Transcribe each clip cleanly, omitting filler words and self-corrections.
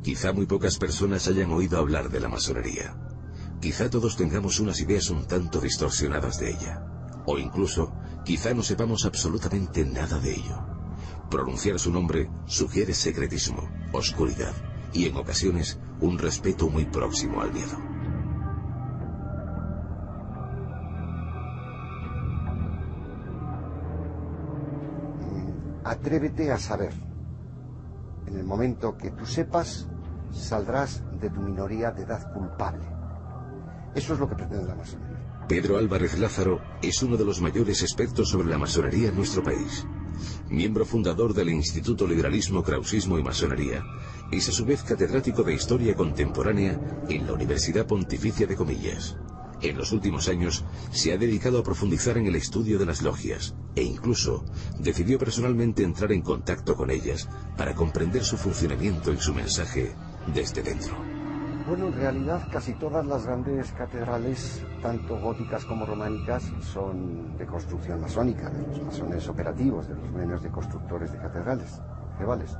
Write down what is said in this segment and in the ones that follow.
Quizá muy pocas personas hayan oído hablar de la masonería. Quizá todos tengamos unas ideas un tanto distorsionadas de ella. O incluso, quizá no sepamos absolutamente nada de ello. Pronunciar su nombre sugiere secretismo, oscuridad y en ocasiones un respeto muy próximo al miedo. Atrévete a saber. En el momento que tú sepas, saldrás de tu minoría de edad culpable. Eso es lo que pretende la masonería. Pedro Álvarez Lázaro es uno de los mayores expertos sobre la masonería en nuestro país. Miembro fundador del Instituto Liberalismo, Krausismo y Masonería, es a su vez catedrático de Historia Contemporánea en la Universidad Pontificia de Comillas. En los últimos años se ha dedicado a profundizar en el estudio de las logias e incluso decidió personalmente entrar en contacto con ellas para comprender su funcionamiento y su mensaje desde dentro. Bueno, en realidad casi todas las grandes catedrales, tanto góticas como románicas, son de construcción masónica, de los masones operativos, de los gremios de constructores de catedrales medievales.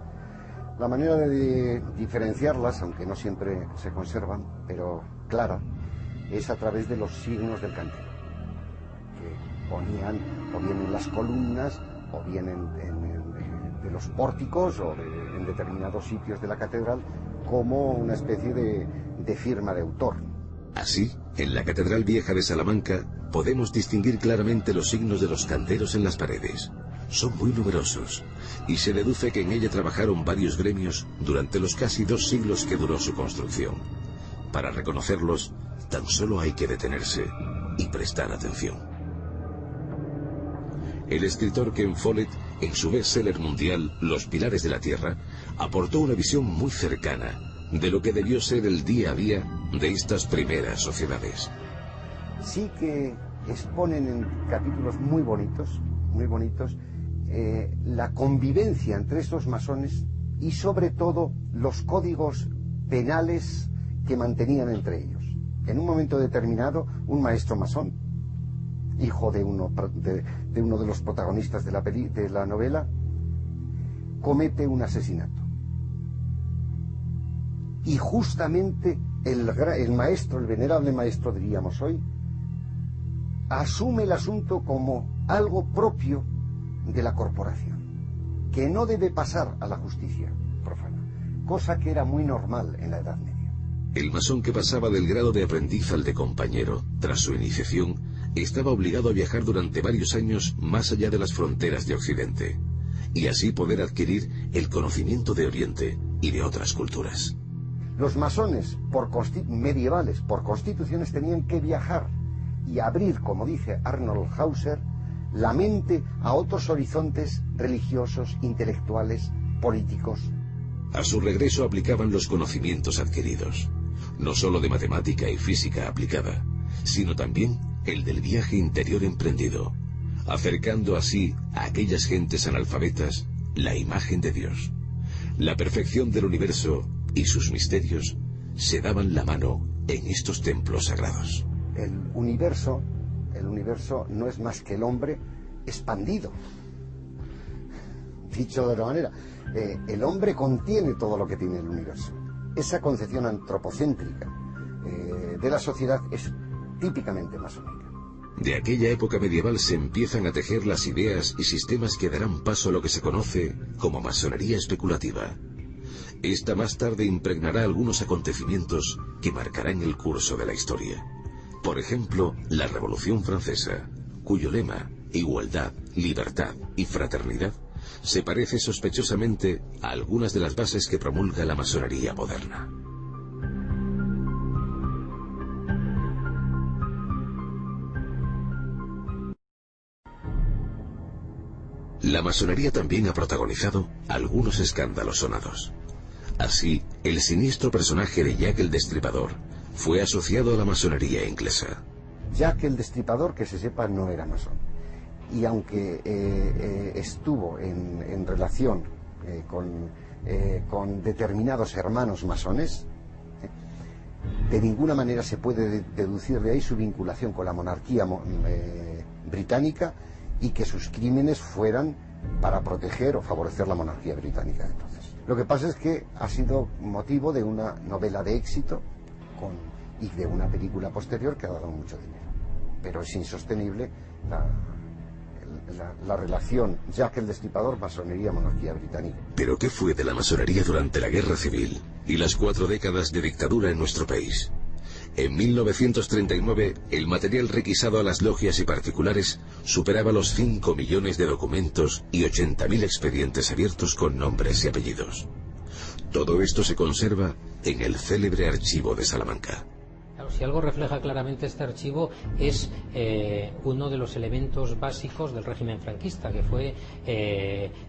La manera de diferenciarlas, aunque no siempre se conservan, pero clara, es a través de los signos del cantero, que ponían o bien en las columnas, o bien de los pórticos, o en determinados sitios de la catedral, como una especie de firma de autor. Así, en la Catedral Vieja de Salamanca podemos distinguir claramente los signos de los canteros en las paredes. Son muy numerosos, y se deduce que en ella trabajaron varios gremios durante los casi 2 siglos que duró su construcción. Para reconocerlos, tan solo hay que detenerse y prestar atención. El escritor Ken Follett, en su bestseller mundial Los Pilares de la Tierra, aportó una visión muy cercana de lo que debió ser el día a día de estas primeras sociedades. Sí que exponen en capítulos muy bonitos, la convivencia entre estos masones y sobre todo los códigos penales que mantenían entre ellos. En un momento determinado, un maestro masón, hijo de uno de los protagonistas de la novela, comete un asesinato. Y justamente el maestro, el venerable maestro, diríamos hoy, asume el asunto como algo propio de la corporación, que no debe pasar a la justicia profana, cosa que era muy normal en la Edad Media. El masón que pasaba del grado de aprendiz al de compañero, tras su iniciación, estaba obligado a viajar durante varios años más allá de las fronteras de Occidente, y así poder adquirir el conocimiento de Oriente y de otras culturas. Los masones medievales, por constituciones, tenían que viajar y abrir, como dice Arnold Hauser, la mente a otros horizontes religiosos, intelectuales, políticos. A su regreso aplicaban los conocimientos adquiridos, no solo de matemática y física aplicada, sino también el del viaje interior emprendido, acercando así a aquellas gentes analfabetas la imagen de Dios. La perfección del universo y sus misterios se daban la mano en estos templos sagrados. El universo no es más que el hombre expandido. Dicho de otra manera, el hombre contiene todo lo que tiene el universo. Esa concepción antropocéntrica de la sociedad es típicamente masónica. De aquella época medieval se empiezan a tejer las ideas y sistemas que darán paso a lo que se conoce como masonería especulativa. Esta más tarde impregnará algunos acontecimientos que marcarán el curso de la historia. Por ejemplo, la Revolución Francesa, cuyo lema, igualdad, libertad y fraternidad, se parece sospechosamente a algunas de las bases que promulga la masonería moderna. La masonería también ha protagonizado algunos escándalos sonados. Así, el siniestro personaje de Jack el Destripador fue asociado a la masonería inglesa. Jack el Destripador, que se sepa, no era masón. Y aunque estuvo en relación con determinados hermanos masones, de ninguna manera se puede deducir de ahí su vinculación con la monarquía británica y que sus crímenes fueran para proteger o favorecer la monarquía británica de entonces. Lo que pasa es que ha sido motivo de una novela de éxito y de una película posterior que ha dado mucho dinero. Pero es insostenible la relación Jack el Destripador, masonería-monarquía británica. ¿Pero qué fue de la masonería durante la Guerra Civil y las 4 décadas de dictadura en nuestro país? En 1939, el material requisado a las logias y particulares superaba los 5 millones de documentos y 80.000 expedientes abiertos con nombres y apellidos. Todo esto se conserva en el célebre archivo de Salamanca. Si algo refleja claramente este archivo es uno de los elementos básicos del régimen franquista, que fue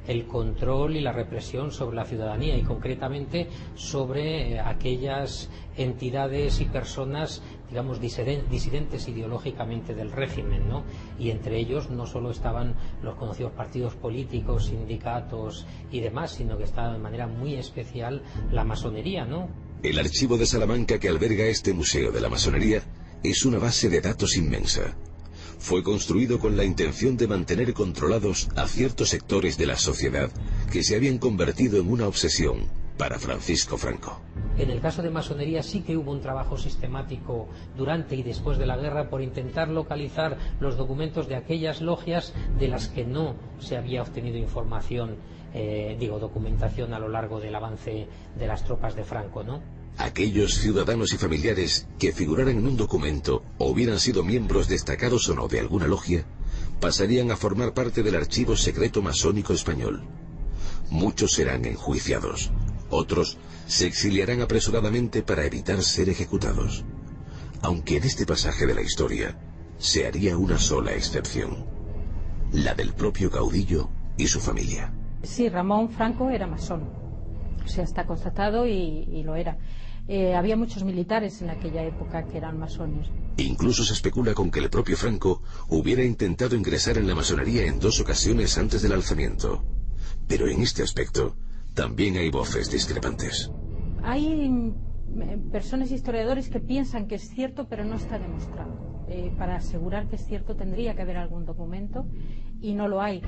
el control y la represión sobre la ciudadanía y concretamente sobre aquellas entidades y personas, digamos, disidentes ideológicamente del régimen, ¿no? Y entre ellos no solo estaban los conocidos partidos políticos, sindicatos y demás, sino que estaba de manera muy especial la masonería, ¿no? El archivo de Salamanca que alberga este museo de la masonería es una base de datos inmensa. Fue construido con la intención de mantener controlados a ciertos sectores de la sociedad que se habían convertido en una obsesión para Francisco Franco. En el caso de masonería sí que hubo un trabajo sistemático durante y después de la guerra por intentar localizar los documentos de aquellas logias de las que no se había obtenido información, documentación a lo largo del avance de las tropas de Franco, ¿no? Aquellos ciudadanos y familiares que figuraran en un documento o hubieran sido miembros destacados o no de alguna logia, pasarían a formar parte del archivo secreto masónico español. Muchos serán enjuiciados, otros se exiliarán apresuradamente para evitar ser ejecutados. Aunque en este pasaje de la historia se haría una sola excepción, la del propio caudillo y su familia. Sí, Ramón Franco era masón, o sea, está constatado y lo era. Había muchos militares en aquella época que eran masones. Incluso se especula con que el propio Franco hubiera intentado ingresar en la masonería en 2 ocasiones antes del alzamiento. Pero en este aspecto también hay voces discrepantes. Hay personas historiadores que piensan que es cierto, pero no está demostrado. Para asegurar que es cierto tendría que haber algún documento y no lo hay.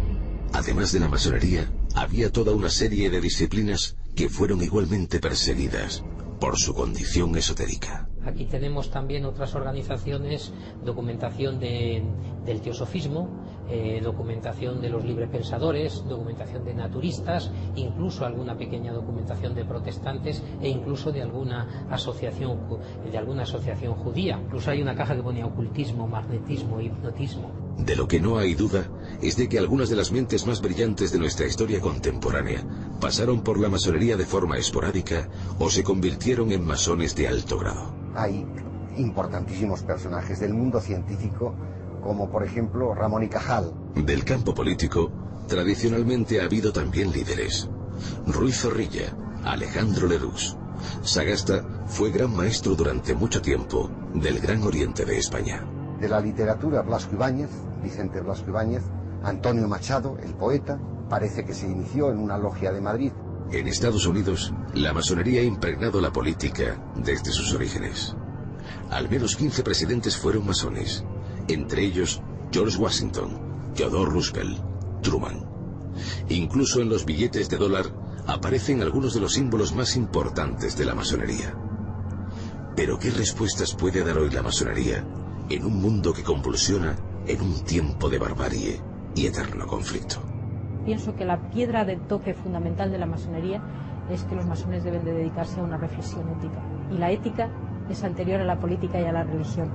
Además de la masonería, había toda una serie de disciplinas que fueron igualmente perseguidas por su condición esotérica. Aquí tenemos también otras organizaciones, documentación del teosofismo, documentación de los librepensadores, documentación de naturistas, incluso alguna pequeña documentación de protestantes e incluso de alguna asociación judía. Incluso hay una caja que ponía ocultismo, magnetismo, hipnotismo. De lo que no hay duda es de que algunas de las mentes más brillantes de nuestra historia contemporánea pasaron por la masonería de forma esporádica o se convirtieron en masones de alto grado. Hay importantísimos personajes del mundo científico, como por ejemplo Ramón y Cajal. Del campo político, tradicionalmente ha habido también líderes. Ruiz Zorrilla, Alejandro Lerroux. Sagasta fue gran maestro durante mucho tiempo del Gran Oriente de España. De la literatura, Blasco Ibáñez, Vicente Blasco Ibáñez, Antonio Machado, el poeta, parece que se inició en una logia de Madrid. En Estados Unidos, la masonería ha impregnado la política desde sus orígenes. Al menos 15 presidentes fueron masones, entre ellos George Washington, Theodore Roosevelt, Truman. Incluso en los billetes de dólar aparecen algunos de los símbolos más importantes de la masonería. Pero ¿qué respuestas puede dar hoy la masonería en un mundo que convulsiona en un tiempo de barbarie y eterno conflicto? Pienso que la piedra de toque fundamental de la masonería es que los masones deben de dedicarse a una reflexión ética. Y la ética es anterior a la política y a la religión.